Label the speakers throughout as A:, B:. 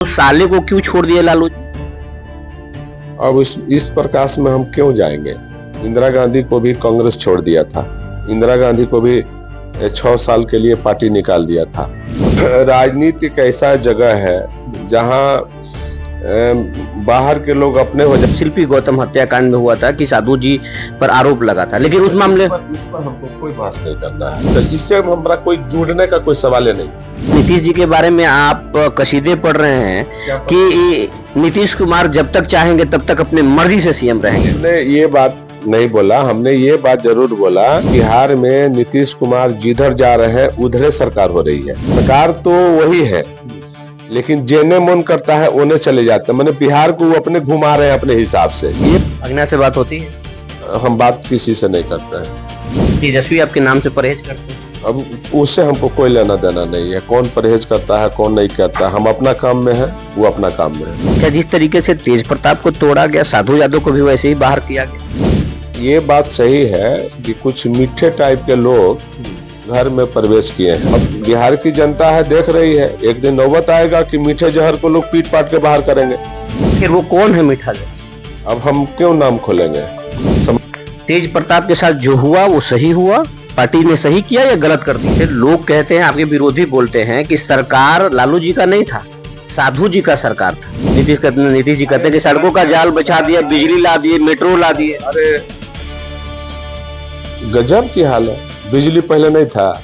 A: उस साले को क्यों छोड़ दिया लालू?
B: अब इस प्रकाश में हम क्यों जाएंगे। इंदिरा गांधी को भी कांग्रेस छोड़ दिया था। इंदिरा गांधी को भी 6 साल के लिए पार्टी निकाल दिया था। राजनीति एक ऐसा जगह है जहां बाहर के लोग अपने हो जाते।
A: शिल्पी गौतम हत्याकांड में हुआ था कि साधु जी पर आरोप लगा था, लेकिन उस मामले
B: इस पर हमको कोई बहस नहीं करना है। तो इससे हमारा कोई जुड़ने का कोई सवाल ही नहीं।
A: नीतीश जी के बारे में आप कसीदे पढ़ रहे हैं कि नीतीश कुमार जब तक चाहेंगे तब तक अपने मर्जी से सीएम रहेंगे।
B: हमने ये बात नहीं बोला, हमने ये बात जरूर बोला बिहार में नीतीश कुमार जिधर जा रहे हैं उधर सरकार हो रही है। सरकार तो वही है, लेकिन जेने मन करता है उन्हें चले जाते हैं। मैंने बिहार को वो अपने घुमा रहे हैं अपने हिसाब से। ये
A: अग्ना से बात होती है?
B: हम बात किसी से नहीं करते हैं।
A: तेजस्वी आपके नाम से परहेज करते हैं?
B: अब उससे हमको कोई लेना देना नहीं है। कौन परहेज करता है कौन नहीं करता, हम अपना काम में है, वो अपना काम में है।
A: क्या जिस तरीके से तेज प्रताप को तोड़ा गया, साधु यादव को भी वैसे ही बाहर किया गया?
B: ये बात सही है कि कुछ मीठे टाइप के लोग घर में प्रवेश किए हैं। अब बिहार की जनता है, देख रही है। एक दिन नौबत आएगा कि मीठे जहर को लोग पीट पाट के बाहर करेंगे।
A: फिर वो कौन है मीठा जहर?
B: अब हम क्यों नाम खोलेंगे।
A: तेज प्रताप के साथ जो हुआ वो सही हुआ? पार्टी ने सही किया या गलत कर दी? लोग कहते हैं, आपके विरोधी बोलते हैं कि सरकार लालू जी का नहीं था, साधु जी का सरकार था। नीतीश जी कहते हैं कि सड़कों का जाल बिछा दिया, बिजली ला दिए, मेट्रो ला दिए।
B: अरे गजब की हाल है। बिजली पहले नहीं था।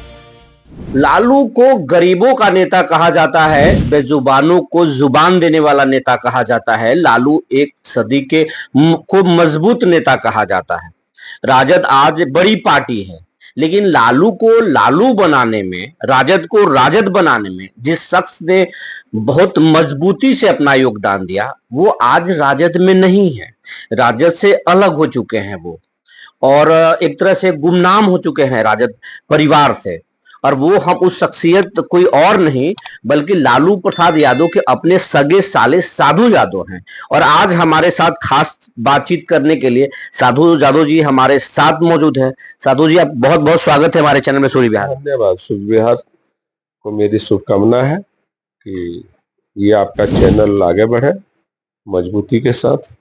A: लालू को गरीबों का नेता कहा जाता है, बेजुबानों को जुबान देने वाला नेता कहा जाता है। लालू एक सदी के को मजबूत नेता कहा जाता है। राजद आज बड़ी पार्टी है, लेकिन लालू को लालू बनाने में, राजद को राजद बनाने में जिस शख्स ने बहुत मजबूती से अपना योगदान दिया, वो आज राजद में नहीं है। राजद से अलग हो चुके हैं वो, और एक तरह से गुमनाम हो चुके हैं राजद परिवार से। और वो हम उस शख्सियत कोई और नहीं बल्कि लालू प्रसाद यादव के अपने सगे साले साधु यादव हैं। और आज हमारे साथ खास बातचीत करने के लिए साधु यादव जी हमारे साथ मौजूद हैं। साधु जी, आप बहुत बहुत स्वागत है हमारे चैनल में सूर्य विहार।
B: धन्यवाद। सूर्य विहार को मेरी शुभकामना है कि ये आपका चैनल आगे बढ़े मजबूती के साथ।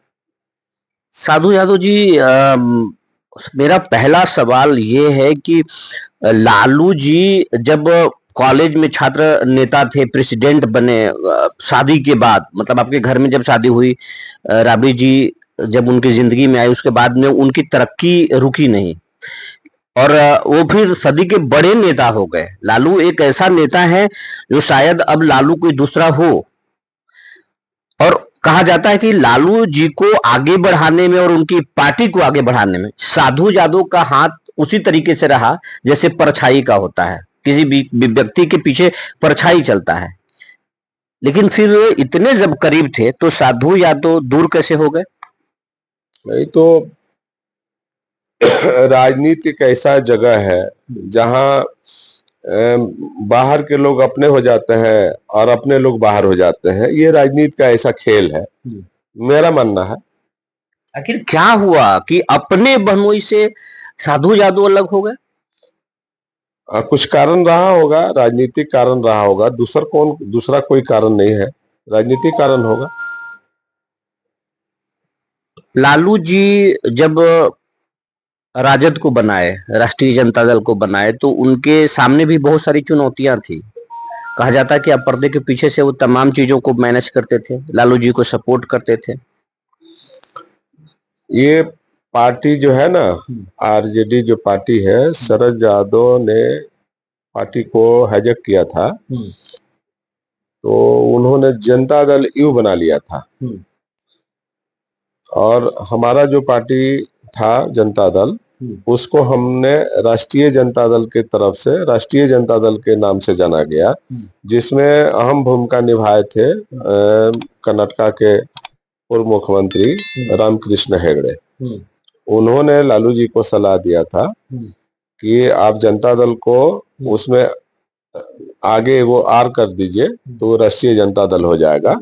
A: साधु यादव जी, मेरा पहला सवाल ये है कि लालू जी जब कॉलेज में छात्र नेता थे, प्रेसिडेंट बने शादी के बाद, मतलब आपके घर में जब शादी हुई, राबड़ी जी जब उनकी जिंदगी में आई, उसके बाद में उनकी तरक्की रुकी नहीं और वो फिर सदी के बड़े नेता हो गए। लालू एक ऐसा नेता है जो शायद अब लालू कोई दूसरा हो। और कहा जाता है कि लालू जी को आगे बढ़ाने में और उनकी पार्टी को आगे बढ़ाने में साधु यादव का हाथ उसी तरीके से रहा जैसे परछाई का होता है। किसी भी व्यक्ति के पीछे परछाई चलता है, लेकिन फिर इतने जब करीब थे तो साधु यादव दूर कैसे हो गए?
B: नहीं तो राजनीति एक ऐसा जगह है जहां बाहर के लोग अपने हो जाते हैं और अपने लोग बाहर हो जाते हैं। ये राजनीति का ऐसा खेल है, मेरा मानना है।
A: आखिर क्या हुआ कि अपने बहनोई से साधु यादव अलग हो गए?
B: कुछ कारण रहा होगा, राजनीतिक कारण रहा होगा। दूसरा कोई कारण नहीं है, राजनीतिक कारण होगा।
A: लालू जी जब राजद को बनाए, राष्ट्रीय जनता दल को बनाए, तो उनके सामने भी बहुत सारी चुनौतियां थी। कहा जाता है कि अब पर्दे के पीछे से वो तमाम चीजों को मैनेज करते थे, लालू जी को सपोर्ट करते थे।
B: ये पार्टी जो है ना, आरजेडी जो पार्टी है, शरद यादव ने पार्टी को हाईजैक किया था, तो उन्होंने जनता दल यू बना लिया था। और हमारा जो पार्टी था जनता दल, उसको हमने राष्ट्रीय जनता दल के तरफ से राष्ट्रीय जनता दल के नाम से जाना गया, जिसमें अहम भूमिका निभाए थे कर्नाटका के पूर्व मुख्यमंत्री रामकृष्ण हेगड़े। उन्होंने लालू जी को सलाह दिया था कि आप जनता दल को उसमें आगे वो आर कर दीजिए तो राष्ट्रीय जनता दल हो जाएगा।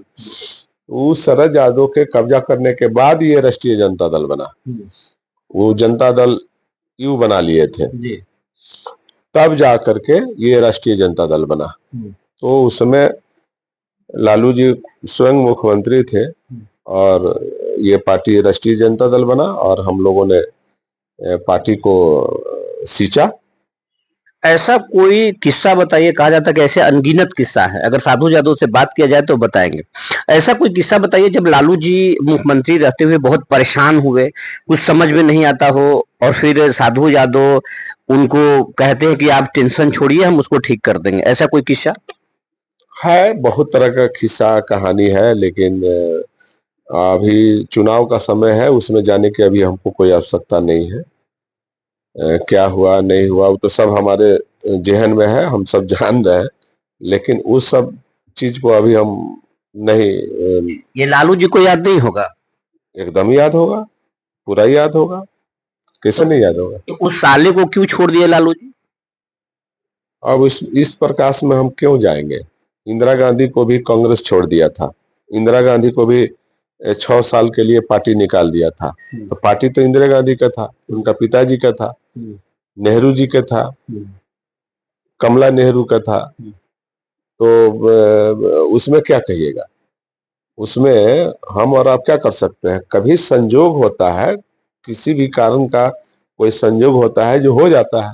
B: उस शरद यादव के कब्जा करने के बाद ये राष्ट्रीय जनता दल बना। वो जनता दल यू बना लिए थे जी। तब जा करके ये राष्ट्रीय जनता दल बना। तो उसमें लालू जी स्वयं मुख्यमंत्री थे और ये पार्टी राष्ट्रीय जनता दल बना और हम लोगों ने पार्टी को सींचा।
A: ऐसा कोई किस्सा बताइए, कहा जाता है कि ऐसे अनगिनत किस्सा है, अगर साधु यादव से बात किया जाए तो बताएंगे। ऐसा कोई किस्सा बताइए जब लालू जी मुख्यमंत्री रहते हुए बहुत परेशान हुए, कुछ समझ में नहीं आता हो, और फिर साधु यादव उनको कहते हैं कि आप टेंशन छोड़िए, हम उसको ठीक कर देंगे। ऐसा कोई किस्सा?
B: है, बहुत तरह का किस्सा कहानी है, लेकिन अभी चुनाव का समय है, उसमें जाने की अभी हमको कोई आवश्यकता नहीं है। क्या हुआ नहीं हुआ वो तो सब हमारे जेहन में है, हम सब जान रहे हैं, लेकिन उस सब चीज को अभी हम नहीं
A: ये लालू जी को याद नहीं होगा?
B: एकदम याद होगा, पूरा याद होगा, कैसे
A: तो,
B: नहीं याद होगा।
A: तो उस साले को क्यों छोड़ दिए लालू जी?
B: अब इस प्रकाश में हम क्यों जाएंगे। इंदिरा गांधी को भी कांग्रेस छोड़ दिया था, इंदिरा गांधी को भी 6 साल के लिए पार्टी निकाल दिया था। तो पार्टी तो इंदिरा गांधी का था, उनका पिताजी का था, नेहरू जी का था, कमला नेहरू का था। तो उसमें क्या कहिएगा, उसमें हम और आप क्या कर सकते हैं। कभी संजोग होता है, किसी भी कारण का कोई संजोग होता है जो हो जाता है,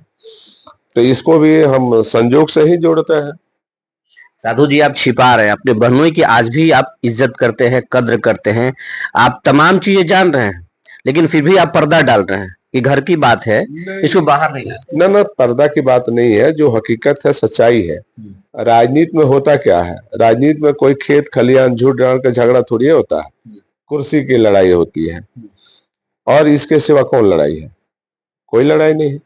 B: तो इसको भी हम संजोग से ही जोड़ते हैं।
A: साधु जी, आप छिपा रहे हैं अपने बहनोई की, आज भी आप इज्जत करते हैं, कद्र करते हैं, आप तमाम चीजें जान रहे हैं, लेकिन फिर भी आप पर्दा डाल रहे हैं कि घर की बात है, इसको बाहर नहीं लाना।
B: ना ना, पर्दा की बात नहीं है, जो हकीकत है, सच्चाई है। राजनीति में होता क्या है, राजनीति में कोई खेत खलियान झूठ डाल का झगड़ा थोड़ी होता है, कुर्सी की लड़ाई होती है। और इसके सिवा कौन लड़ाई है, कोई लड़ाई नहीं है।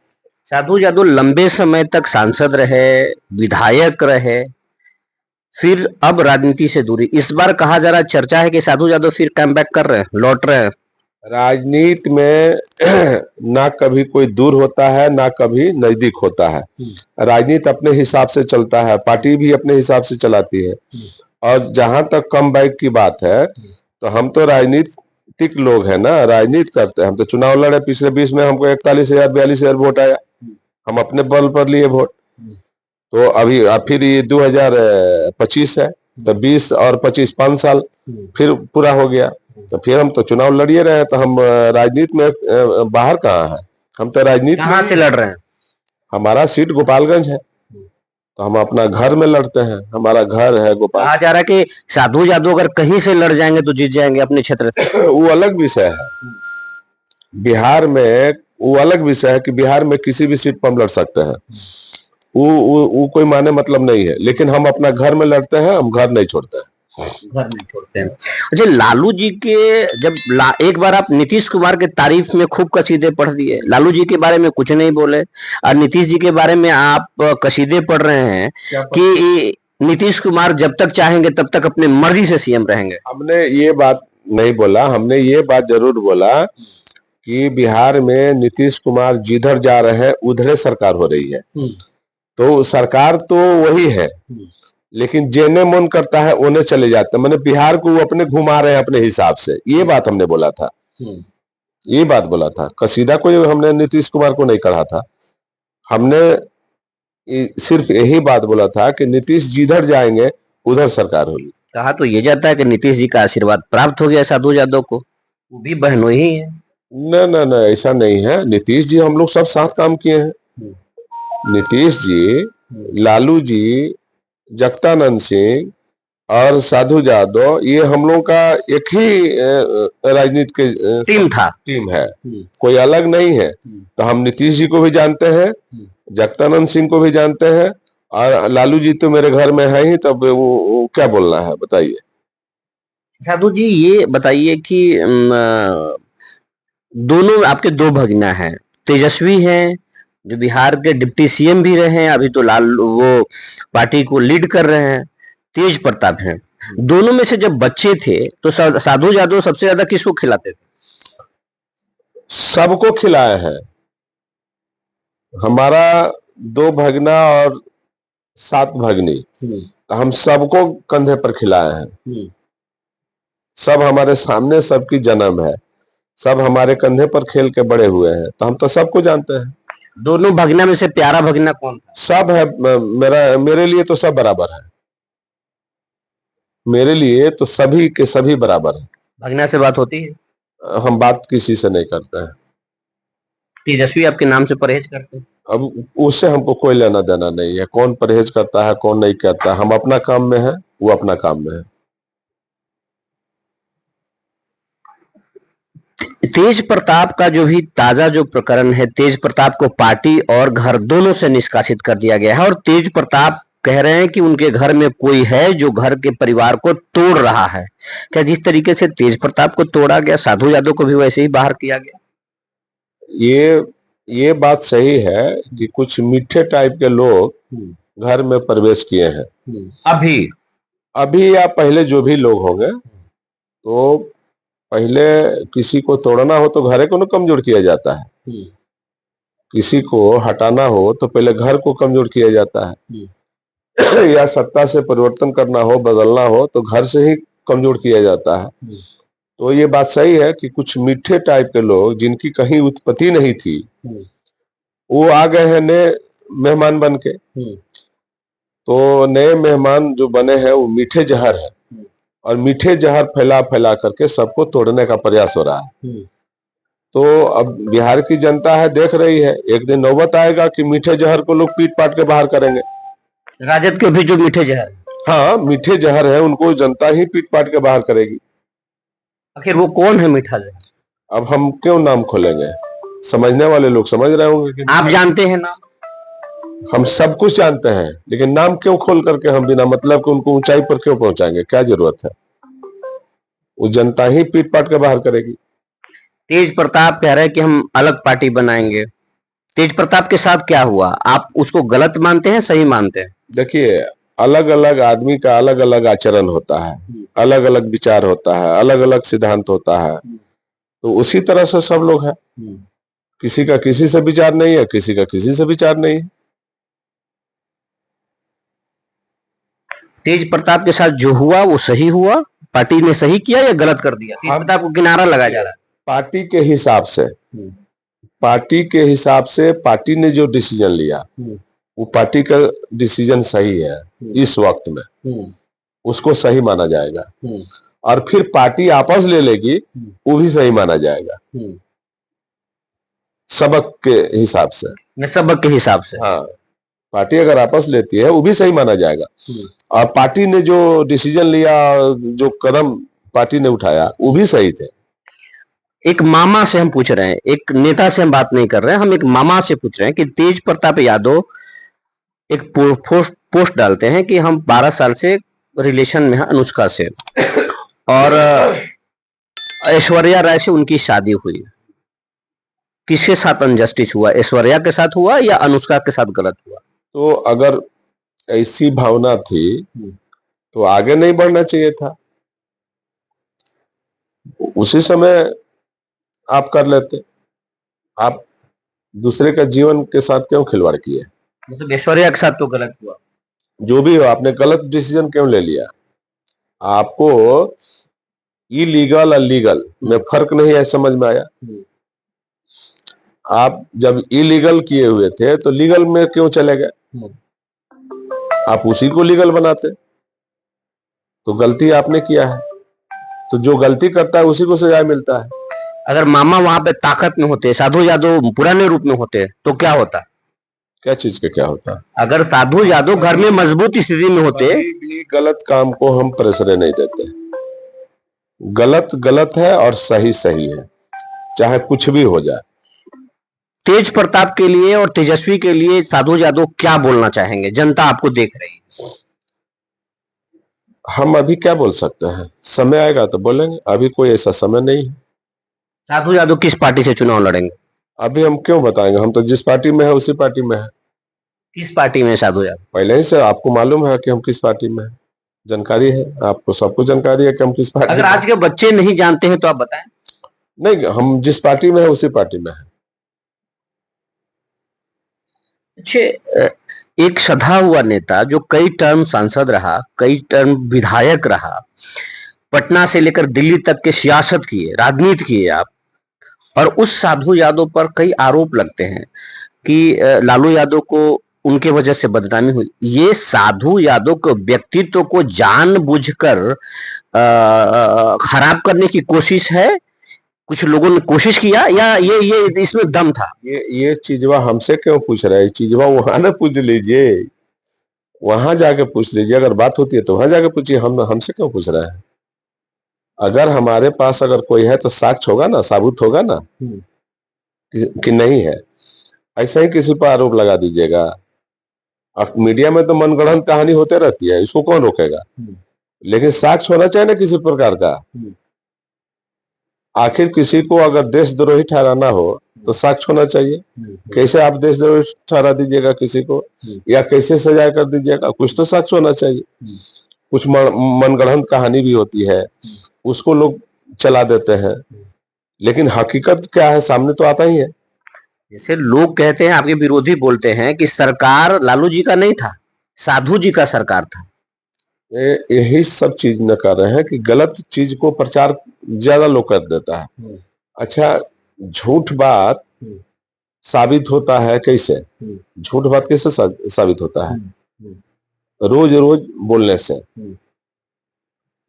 A: साधु यादव लंबे समय तक सांसद रहे, विधायक रहे, फिर अब राजनीति से दूरी। इस बार कहा जा रहा, चर्चा है कि साधु यादव फिर कम बैक कर रहे हैं, लौट रहे हैं।
B: राजनीति में ना कभी कोई दूर होता है, ना कभी नजदीक होता है। राजनीति अपने हिसाब से चलता है, पार्टी भी अपने हिसाब से चलाती है। और जहां तक कम बैक की बात है, तो हम तो राजनीतिक लोग हैं ना, राजनीति करते हैं। हम तो चुनाव लड़े, पिछले 20 में हमको 41,000 42,000 वोट आया, हम अपने बल पर लिए वोट। तो अभी फिर ये 2025 है, तो 20 और 25 5 साल फिर पूरा हो गया, तो फिर हम तो चुनाव लड़िए रहे हैं। तो हम राजनीति में बाहर कहाँ है, हम तो राजनीति
A: कहां से लड़ रहे हैं?
B: हमारा सीट गोपालगंज है, तो हम अपना घर में लड़ते हैं, हमारा घर है गोपाल।
A: कहा जा रहा है कि साधु यादव अगर कहीं से लड़ जाएंगे तो जीत जाएंगे अपने क्षेत्र से।
B: वो अलग विषय है, बिहार में वो अलग विषय है कि बिहार में किसी भी सीट पर हम लड़ सकते हैं, वो कोई माने मतलब नहीं है। लेकिन हम अपना घर में लड़ते हैं, हम घर नहीं छोड़ते हैं।
A: घर नहीं छोड़ते हैं। अच्छा, लालू जी के जब एक बार आप नीतीश कुमार के तारीफ में खूब कसीदे पढ़ दिए, लालू जी के बारे में कुछ नहीं बोले, और नीतीश जी के बारे में आप कसीदे पढ़ रहे हैं कि नीतीश कुमार जब तक चाहेंगे तब तक अपने मर्जी से सीएम रहेंगे।
B: हमने ये बात नहीं बोला, हमने ये बात जरूर बोला कि बिहार में नीतीश कुमार जिधर जा रहे हैं उधर सरकार हो रही है। तो सरकार तो वही है, लेकिन जेने मन करता है उन्हें चले जाते हैं, मैंने बिहार को वो अपने घुमा रहे हैं अपने हिसाब से। ये बात हमने बोला था, ये बात बोला था। कसीदा को हमने नीतीश कुमार को नहीं कहा था, हमने सिर्फ यही बात बोला था कि नीतीश जिधर जाएंगे उधर सरकार होगी।
A: कहा तो ये जाता है कि नीतीश जी का आशीर्वाद प्राप्त हो गया साधु यादव को, वो भी बहनों ही है।
B: न न न, ऐसा नहीं है। नीतीश जी हम लोग सब साथ काम किए हैं। नीतीश जी, लालू जी, जगदानंद सिंह और साधु यादव, ये हम लोग का एक ही राजनीति के टीम है, कोई अलग नहीं है। तो हम नीतीश जी को भी जानते हैं, जगदानंद सिंह को भी जानते हैं, और लालू जी तो मेरे घर में है ही, तब वो क्या बोलना है बताइए।
A: साधु जी, ये बताइए कि दोनों आपके दो भगना हैं, तेजस्वी हैं जो बिहार के डिप्टी सीएम भी रहे हैं, अभी तो वो पार्टी को लीड कर रहे हैं, तेज प्रताप हैं। दोनों में से जब बच्चे थे तो साधु यादव सबसे ज्यादा किसको खिलाते थे?
B: सबको खिलाए हैं। हमारा 2 भगना और 7 भगनी, तो हम सबको कंधे पर खिलाए हैं। सब हमारे सामने, सबकी जन्म है, सब हमारे कंधे पर खेल के बड़े हुए हैं, तो हम तो सबको जानते हैं।
A: दोनों भगना में से प्यारा भगना कौन था?
B: सब है, मेरे लिए तो सब बराबर है। मेरे लिए तो सभी के सभी बराबर है।
A: भगना से बात होती है?
B: हम बात किसी से नहीं करते हैं।
A: तेजस्वी आपके नाम से परहेज करते हैं?
B: अब उससे हमको कोई लेना देना नहीं है, कौन परहेज करता है कौन नहीं करता है। हम अपना काम में है, वो अपना काम में है।
A: तेज प्रताप का जो भी ताजा जो प्रकरण है, तेज प्रताप को पार्टी और घर दोनों से निष्कासित कर दिया गया है और तेज प्रताप कह रहे हैं कि उनके घर में कोई है जो घर के परिवार को तोड़ रहा है। क्या जिस तरीके से तेज प्रताप को तोड़ा गया, साधु यादव को भी वैसे ही बाहर किया गया?
B: ये बात सही है कि कुछ मीठे टाइप के लोग घर में प्रवेश किए हैं। अभी या पहले जो भी लोग होंगे, तो पहले किसी को तोड़ना हो तो घरे को न कमजोर किया जाता है। किसी को हटाना हो तो पहले घर को कमजोर किया जाता है। या सत्ता से परिवर्तन करना हो, बदलना हो तो घर से ही कमजोर किया जाता है। तो ये बात सही है कि कुछ मीठे टाइप के लोग जिनकी कहीं उत्पत्ति नहीं थी, वो आ गए हैं नए मेहमान बन के। तो नए मेहमान जो बने हैं वो मीठे जहर है और मीठे जहर फैला फैला करके सबको तोड़ने का प्रयास हो रहा है। तो अब बिहार की जनता है, देख रही है, एक दिन नौबत आएगा कि मीठे जहर को लोग पीट पाट के बाहर करेंगे।
A: राजद के भी जो मीठे जहर,
B: हाँ, मीठे जहर है, उनको जनता ही पीट पाट के बाहर करेगी।
A: आखिर वो कौन है मीठा जहर?
B: अब हम क्यों नाम खोलेंगे, समझने वाले लोग समझ रहे होंगे कि
A: आप जानते हैं ना।
B: हम सब कुछ जानते हैं, लेकिन नाम क्यों खोल करके हम बिना मतलब के उनको ऊंचाई पर क्यों पहुंचाएंगे, क्या जरूरत है? वो जनता ही पीट पाट के बाहर करेगी।
A: तेज प्रताप कह रहे हैं कि हम अलग पार्टी बनाएंगे। तेज प्रताप के साथ क्या हुआ? आप उसको गलत मानते हैं, सही मानते हैं?
B: देखिए, अलग अलग आदमी का अलग अलग आचरण होता है, अलग अलग विचार होता है, अलग अलग सिद्धांत होता है। तो उसी तरह से सब लोग हैं। किसी का किसी से विचार नहीं है, किसी का किसी से विचार नहीं है।
A: तेज प्रताप के साथ जो हुआ वो सही हुआ? पार्टी ने सही किया या गलत कर दिया? तेज प्रताप को किनारा लगाया जा रहा है।
B: पार्टी के हिसाब से, पार्टी के हिसाब से पार्टी ने जो डिसीजन लिया वो पार्टी का डिसीजन सही है। इस वक्त में उसको सही माना जाएगा और फिर पार्टी आपस ले लेगी, वो भी सही माना जाएगा सबक के हिसाब से।
A: सबक के हिसाब से,
B: हाँ, पार्टी अगर आपस लेती है वो भी सही माना जाएगा। और पार्टी ने जो डिसीजन लिया, जो कदम पार्टी ने उठाया, वो भी सही थे।
A: एक मामा से हम पूछ रहे हैं, एक नेता से हम बात नहीं कर रहे हैं, हम एक मामा से पूछ रहे हैं कि तेज प्रताप यादव एक पोस्ट डालते हैं कि हम 12 साल से रिलेशन में हैं अनुष्का से और ऐश्वर्या राय से उनकी शादी हुई। किसके साथ अनजस्टिस हुआ? ऐश्वर्या के साथ हुआ या अनुष्का के साथ गलत हुआ?
B: तो अगर ऐसी भावना थी तो आगे नहीं बढ़ना चाहिए था, उसी समय आप कर लेते। आप दूसरे का जीवन के साथ क्यों खिलवाड़ किए?
A: मतलब ऐश्वर्या के साथ तो गलत हुआ।
B: जो भी हो, आपने गलत डिसीजन क्यों ले लिया? आपको इलीगल और लीगल में फर्क नहीं है समझ में आया? आप जब इलीगल किए हुए थे तो लीगल में क्यों चले गए? आप उसी को लीगल बनाते। तो गलती आपने किया है, तो जो गलती करता है उसी को सजा मिलता है।
A: अगर मामा वहां पे ताकत में होते, साधु यादव पुराने रूप में होते तो क्या होता?
B: क्या चीज का क्या होता?
A: अगर साधु यादव घर में मजबूत स्थिति में होते।
B: भी गलत काम को हम प्रश्रय नहीं देते। गलत गलत है और सही सही है, चाहे कुछ भी हो जाए।
A: तेज प्रताप के लिए और तेजस्वी के लिए साधु यादव क्या बोलना चाहेंगे? जनता आपको देख रही है।
B: हम अभी क्या बोल सकते हैं, समय आएगा तो बोलेंगे, अभी कोई ऐसा समय नहीं है।
A: साधु यादव किस पार्टी से चुनाव लड़ेंगे?
B: अभी हम क्यों बताएंगे, हम तो जिस पार्टी में है उसी पार्टी में है।
A: किस पार्टी में साधु यादव?
B: पहले ही से आपको मालूम है कि हम किस पार्टी में है, जानकारी है आपको, सबको जानकारी है कि हम किस पार्टी।
A: अगर आज के बच्चे नहीं जानते हैं तो आप बताएं।
B: नहीं, हम जिस पार्टी में है उसी पार्टी में है।
A: एक सधा हुआ नेता जो कई टर्म सांसद रहा, कई टर्म विधायक रहा, पटना से लेकर दिल्ली तक के सियासत किए, राजनीति किए आप, और उस साधु यादव पर कई आरोप लगते हैं कि लालू यादव को उनके वजह से बदनामी हुई। ये साधु यादव के व्यक्तित्व को जानबूझकर खराब करने की कोशिश है, कुछ लोगों ने कोशिश किया, या ये इसमें दम था?
B: ये चीजवा हमसे क्यों पूछ रहे हैं? चीजवा वहां ना पूछ लीजिए, वहां जाके पूछ लीजिए। अगर बात होती है तो वहां जाके पूछिए, हमसे क्यों पूछ रहे हैं? अगर हमारे पास अगर कोई है तो साक्ष्य होगा ना, साबुत होगा ना कि नहीं है। ऐसा ही किसी पर आरोप लगा दीजिएगा। अब मीडिया में तो मनगढ़ंत कहानी होते रहती है, इसको कौन रोकेगा? लेकिन साक्ष्य होना चाहिए ना किसी प्रकार का। आखिर किसी को अगर देशद्रोही ठहराना हो तो साक्ष्य होना चाहिए। कैसे आप देशद्रोही ठहरा दीजिएगा किसी को, या कैसे सजा कर दीजिएगा? कुछ तो साक्ष्य होना चाहिए। कुछ मनगढ़ंत कहानी भी होती है, उसको लोग चला देते हैं, लेकिन हकीकत क्या है सामने तो आता ही है।
A: जैसे लोग कहते हैं, आपके विरोधी बोलते हैं कि सरकार लालू जी का नहीं था, साधु जी का सरकार था।
B: यही सब चीज न कर रहे हैं कि गलत चीज को प्रचार ज्यादा लोग कर देता है। अच्छा, झूठ बात साबित होता है कैसे? झूठ बात कैसे साबित होता है? रोज रोज बोलने से।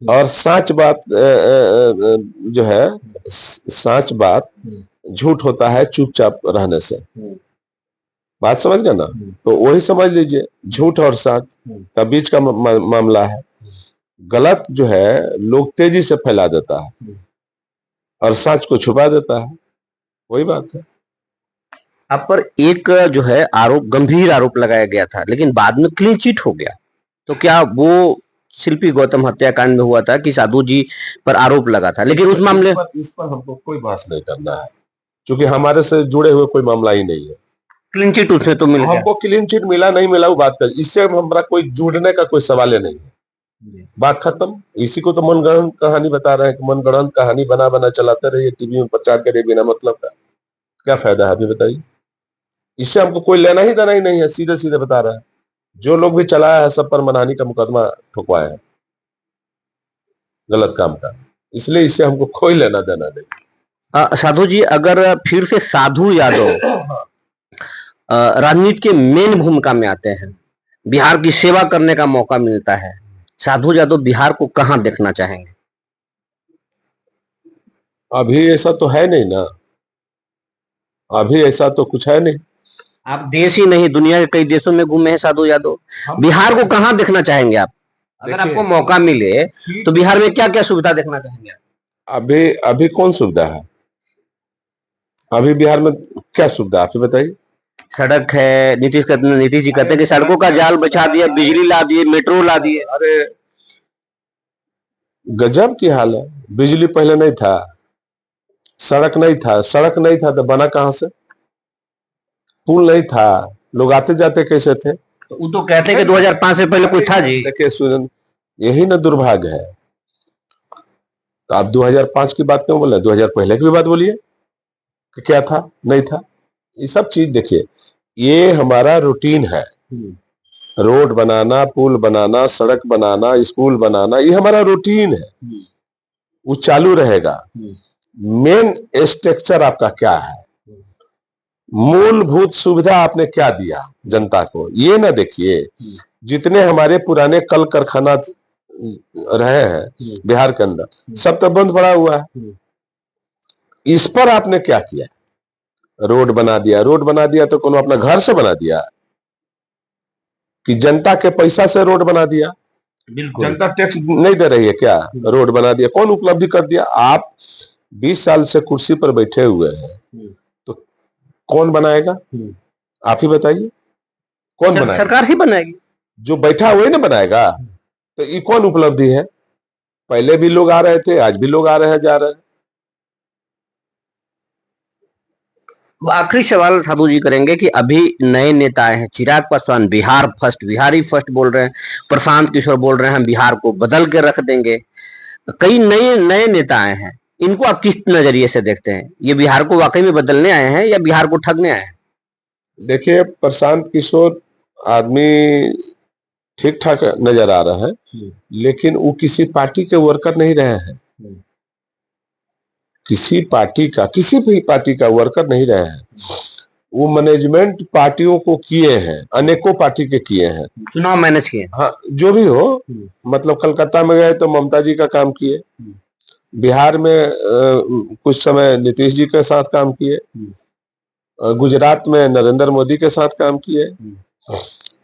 B: और सच बात जो है, सच बात झूठ होता है चुपचाप रहने से। बात समझ गए ना? तो वही समझ लीजिए, झूठ और सच का बीच का मामला है। गलत जो है लोग तेजी से फैला देता है और सच को छुपा देता है, वही बात है।
A: आप पर एक जो है आरोप, गंभीर आरोप लगाया गया था, लेकिन बाद में क्लीन चिट हो गया। तो क्या वो शिल्पी गौतम हत्याकांड में हुआ था कि साधु जी पर आरोप लगा था, लेकिन उस मामले
B: इस पर हमको कोई बहस नहीं करना है, क्योंकि हमारे से जुड़े हुए कोई मामला ही नहीं है।
A: क्लीन चिट उसमें तो मिल गया।
B: हमको क्लीन चिट मिला नहीं मिला वो बात कर, इससे हमारा कोई जुड़ने का कोई सवाल ही नहीं है। बात खत्म। इसी को तो मनगढ़ंत कहानी बता रहे हैं कि मनगढ़ंत कहानी बना बना चलाते रहिए, टीवी में प्रचार करिए बिना मतलब का। क्या फायदा है अभी बताइए? इससे हमको कोई लेना ही देना ही नहीं है, सीधे सीधे बता रहा है। जो लोग भी चलाया है सब पर मनहानि का मुकदमा ठुकवाया है गलत काम का, इसलिए इससे हमको कोई लेना देना नहीं।
A: साधु जी, अगर फिर से साधु यादव राजनीति के मेन भूमिका में आते हैं, बिहार की सेवा करने का मौका मिलता है, साधु यादव बिहार को कहां देखना चाहेंगे?
B: अभी ऐसा तो है नहीं ना, अभी ऐसा तो कुछ है नहीं।
A: आप देश ही नहीं, दुनिया के कई देशों में घूमे हैं साधु यादव। बिहार को कहां देखना चाहेंगे आप? अगर आपको मौका मिले तो बिहार में क्या क्या सुविधा देखना चाहेंगे आप?
B: अभी अभी कौन सुविधा है? अभी बिहार में क्या सुविधा आप बताइए?
A: सड़क है, नीतीश जी कहते हैं कि सड़कों का जाल बिछा दिया, बिजली ला दिए, मेट्रो ला दिए।
B: अरे गजब की हाल है। बिजली पहले नहीं था, सड़क नहीं था, सड़क नहीं था तो बना कहां से? पुल नहीं था, लोग आते जाते कैसे थे?
A: तो वो तो कहते हैं कि 2005 से पहले कुछ था जी।
B: देखिए सुन, यही ना दुर्भाग्य है। तो आप 2005 की बात क्यों बोल रहे हैं? 2000 पहले की भी बात बोलिए कि क्या था नहीं था। ये सब चीज देखिए, ये हमारा रूटीन है। रोड बनाना, पुल बनाना, सड़क बनाना, स्कूल बनाना, ये हमारा रूटीन है, वो चालू रहेगा। मेन स्ट्रक्चर आपका क्या है? मूलभूत सुविधा आपने क्या दिया जनता को, ये ना देखिए। जितने हमारे पुराने कल कारखाना रहे हैं बिहार के अंदर, सब तो बंद पड़ा हुआ है। इस पर आपने क्या किया? रोड बना दिया। रोड बना दिया तो कौन अपना घर से बना दिया कि जनता के पैसा से रोड बना दिया?
A: बिल्कुल।
B: जनता टैक्स नहीं दे रही है क्या? रोड बना दिया। कौन उपलब्धि कर दिया? आप 20 साल से कुर्सी पर बैठे हुए हैं, तो कौन बनाएगा? आप ही बताइए, कौन बनाएगा?
A: सरकार ही बनाएगी।
B: जो बैठा वही ना बनाएगा। तो ये कौन उपलब्धि है? पहले भी लोग आ रहे थे, आज भी लोग आ रहे हैं, जा रहे हैं।
A: आखिरी सवाल साधु जी करेंगे कि अभी नए नेता आए हैं, चिराग पासवान बिहार फर्स्ट, बिहारी फर्स्ट बोल रहे हैं, प्रशांत किशोर बोल रहे हैं हम बिहार को बदल के रख देंगे। कई नए नए नेता आए हैं, इनको आप किस नजरिए से देखते हैं? ये बिहार को वाकई में बदलने आए हैं या बिहार को ठगने आए हैं?
B: देखिए, प्रशांत किशोर आदमी ठीक ठाक नजर आ रहा है, लेकिन वो किसी पार्टी के वर्कर नहीं रहे हैं। किसी पार्टी का, किसी भी पार्टी का वर्कर नहीं रहे हैं। वो मैनेजमेंट पार्टियों को किए हैं, अनेकों पार्टी के किए हैं,
A: चुनाव मैनेज किए।
B: हाँ जो भी हो, मतलब कलकत्ता में गए तो ममता जी का काम किए, बिहार में कुछ समय नीतीश जी के साथ काम किए, गुजरात में नरेंद्र मोदी के साथ काम किए,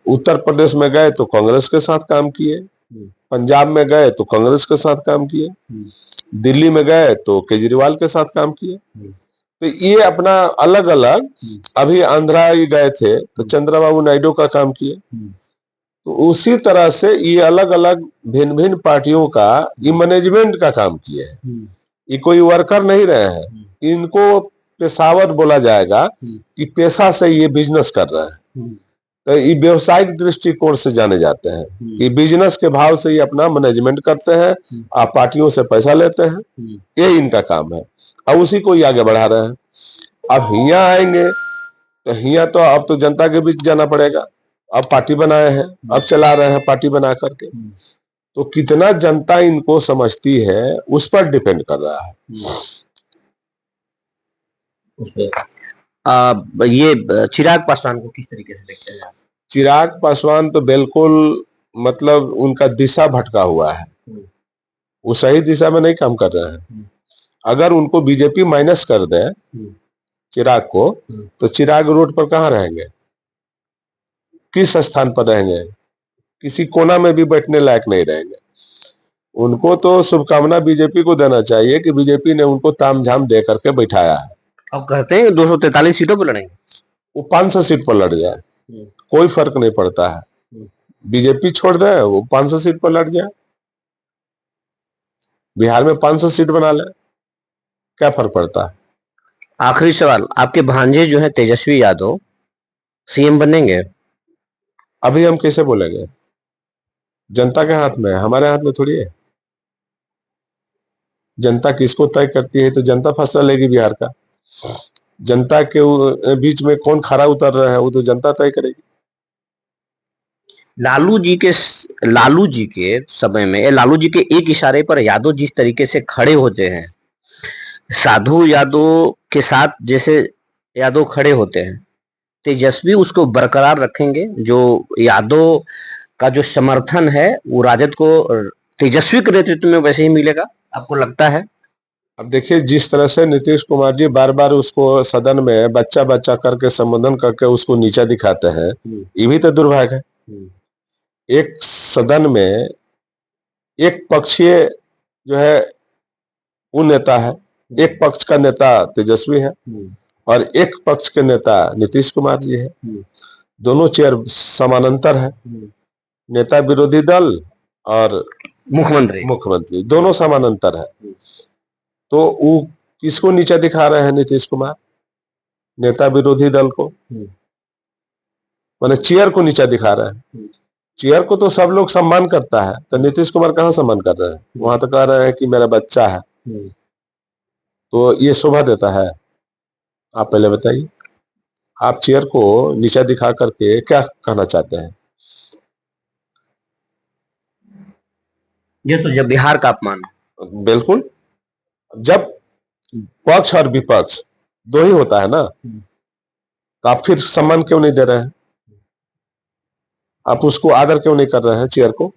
B: उत्तर प्रदेश में गए तो कांग्रेस के साथ काम किए, पंजाब में गए तो कांग्रेस के साथ काम किए, दिल्ली में गए तो केजरीवाल के साथ काम किए। तो ये अपना अलग अलग, अभी आंध्रा ही गए थे तो चंद्रबाबू नायडू का काम किए। तो उसी तरह से ये अलग अलग भिन्न भिन्न पार्टियों का ये मैनेजमेंट का काम किए हैं। ये कोई वर्कर नहीं रहे हैं, इनको पेशावर बोला जाएगा कि पेशा से ये बिजनेस कर रहे हैं। तो ये व्यवसायिक दृष्टिकोण से जाने जाते हैं कि बिजनेस के भाव से ये अपना मैनेजमेंट करते हैं, आप पार्टियों से पैसा लेते हैं, ये इनका काम है। अब उसी को ही आगे बढ़ा रहे हैं। अब हिया आएंगे तो हिया तो अब तो जनता के बीच जाना पड़ेगा। अब पार्टी बनाए हैं, अब चला रहे हैं पार्टी बना करके, तो कितना जनता इनको समझती है उस पर डिपेंड कर रहा है।
A: ये चिराग पासवान को किस तरीके से देखते हैं?
B: चिराग पासवान तो बिल्कुल मतलब उनका दिशा भटका हुआ है, वो सही दिशा में नहीं काम कर रहे हैं। अगर उनको बीजेपी माइनस कर दे चिराग को, तो चिराग रोड पर कहाँ रहेंगे, किस स्थान पर रहेंगे, किसी कोना में भी बैठने लायक नहीं रहेंगे। उनको तो शुभकामना बीजेपी को देना चाहिए कि बीजेपी ने उनको तामझाम दे करके बैठाया है।
A: अब कहते हैं 243 सीटों पर लड़ेंगे,
B: वो 500 सीट पर लड़ जाए, कोई फर्क नहीं पड़ता है। बीजेपी छोड़ दे, वो 500 सीट पर लड़ जाए, बिहार में 500 सीट बना ले, क्या फर्क पड़ता है।
A: आखिरी सवाल, आपके भांजे जो है तेजस्वी यादव सीएम बनेंगे?
B: अभी हम कैसे बोलेंगे, जनता के हाथ में है, हमारे हाथ में थोड़ी है। जनता किसको तय करती है तो जनता फैसला लेगी बिहार का। जनता के बीच में कौन खरा उतर रहा है वो तो जनता तय करेगी।
A: लालू जी के समय में, लालू जी के एक इशारे पर यादव जिस तरीके से खड़े होते हैं, साधु यादव के साथ जैसे यादव खड़े होते हैं, तेजस्वी उसको बरकरार रखेंगे? जो यादव का जो समर्थन है वो राजद को तेजस्वी के नेतृत्व में वैसे ही मिलेगा, आपको लगता है?
B: अब देखिए, जिस तरह से नीतीश कुमार जी बार बार उसको सदन में बच्चा बच्चा करके संबोधन करके उसको नीचा दिखाते हैं, ये भी तो दुर्भाग्य है। एक सदन में एक पक्षीय जो है वो नेता है, एक पक्ष का नेता तेजस्वी है और एक पक्ष के नेता नीतीश कुमार जी है। दोनों चेयर समानांतर है, नेता विरोधी दल और मुख्यमंत्री दोनों समानांतर है। तो वो किसको नीचा दिखा रहे हैं नीतीश कुमार? नेता विरोधी दल को, माने चेयर को नीचा दिखा रहे हैं। चेयर को तो सब लोग सम्मान करता है, तो नीतीश कुमार कहाँ सम्मान कर रहे हैं? वहां तो कह रहे हैं कि मेरा बच्चा है। तो ये शोभा देता है? आप पहले बताइए, आप चेयर को नीचा दिखा करके क्या कहना चाहते हैं?
A: ये तो जब बिहार का अपमान।
B: बिल्कुल, जब पक्ष और विपक्ष दो ही होता है ना, तो आप फिर सम्मान क्यों नहीं दे रहे हैं? आप उसको आदर क्यों नहीं कर रहे हैं चेयर को?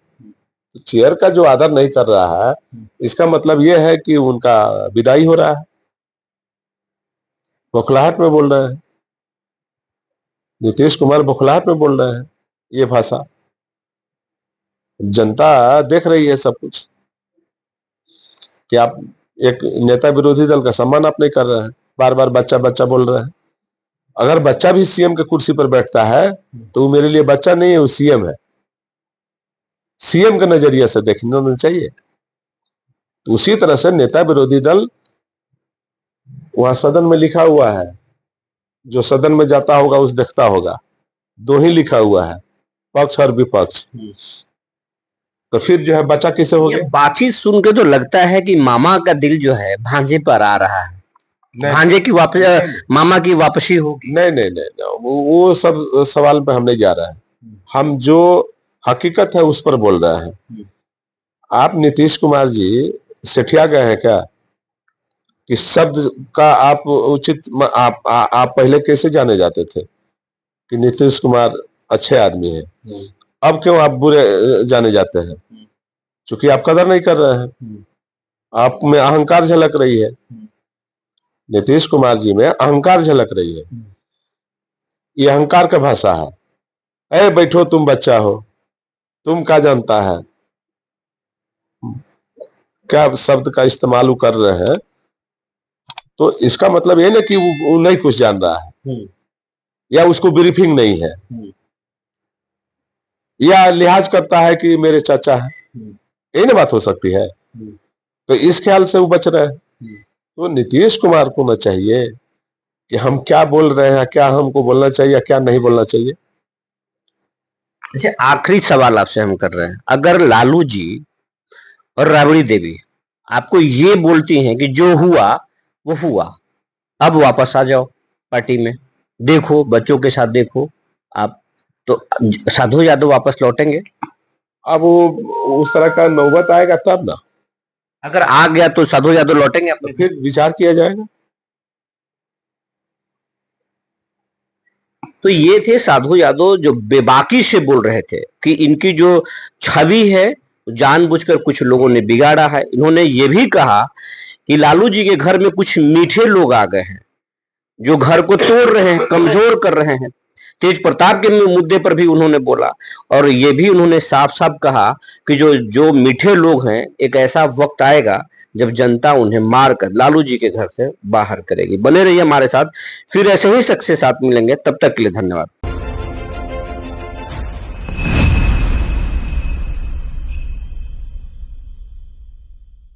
B: चेयर का जो आदर नहीं कर रहा है, इसका मतलब यह है कि उनका विदाई हो रहा है। बौखलाहट में बोल रहे हैं, नीतीश कुमार बौखलाहट में बोल रहे हैं ये भाषा। जनता देख रही है सब कुछ कि आप एक नेता विरोधी दल का सम्मान आप नहीं कर रहे हैं, बार बार बच्चा बच्चा बोल रहे हैं। अगर बच्चा भी सीएम के कुर्सी पर बैठता है तो वो मेरे लिए बच्चा नहीं है, वो सीएम है। सीएम के नजरिए से देखना चाहिए। तो उसी तरह से नेता विरोधी दल वहां सदन में लिखा हुआ है, जो सदन में जाता होगा उस देखता होगा, दो ही लिखा हुआ है, पक्ष और विपक्ष। तो फिर जो है बच्चा किसे हो गया?
A: बातचीत सुन के तो लगता है कि मामा का दिल जो है भांजे पर आ रहा है, भांजे की वापसी, मामा की वापसी होगी।
B: नहीं नहीं नहीं, वो सब सवाल पे हम नहीं जा रहे हैं। हम जो हकीकत है उस पर बोल रहे हैं। आप नीतीश कुमार जी सेठिया गए हैं क्या? कि शब्द का आप उचित आप पहले कैसे जाने जाते थे कि नीतीश कुमार अच्छे आदमी है, अब क्यों आप बुरे जाने जाते हैं? क्योंकि आप कदर नहीं कर रहे हैं, आप में अहंकार झलक रही है। नीतीश कुमार जी में अहंकार झलक रही है, ये अहंकार का भाषा है। अरे बैठो, तुम बच्चा हो, तुम क्या जानता है, क्या शब्द का इस्तेमाल वो कर रहे हैं। तो इसका मतलब ये नहीं कि वो नहीं कुछ जान रहा है या उसको ब्रीफिंग नहीं है या लिहाज करता है कि मेरे चाचा है, यही ना बात हो सकती है। तो इस ख्याल से वो बच रहे हैं। तो नीतीश कुमार को ना चाहिए कि हम क्या बोल रहे हैं, क्या हमको बोलना चाहिए, क्या नहीं बोलना चाहिए।
A: अच्छा, आखिरी सवाल आपसे हम कर रहे हैं, अगर लालू जी और राबड़ी देवी आपको ये बोलती हैं कि जो हुआ वो हुआ, अब वापस आ जाओ पार्टी में, देखो बच्चों के साथ देखो आप, तो साधु यादव वापस लौटेंगे?
B: अब वो उस तरह का नौबत आएगा तब ना,
A: अगर आ गया तो साधु यादव लौटेंगे
B: तो
A: अपने?
B: फिर विचार किया जाएगा।
A: तो ये थे साधु यादव जो बेबाकी से बोल रहे थे कि इनकी जो छवि है जानबूझकर कुछ लोगों ने बिगाड़ा है। इन्होंने ये भी कहा कि लालू जी के घर में कुछ मीठे लोग आ गए हैं जो घर को तोड़ रहे हैं, कमजोर कर रहे हैं। तेज प्रताप के मुद्दे पर भी उन्होंने बोला और ये भी उन्होंने साफ साफ कहा कि जो जो मीठे लोग हैं, एक ऐसा वक्त आएगा जब जनता उन्हें मारकर लालू जी के घर से बाहर करेगी। बने रहिए हमारे साथ, फिर ऐसे ही शख्स के साथ मिलेंगे, तब तक के लिए धन्यवाद।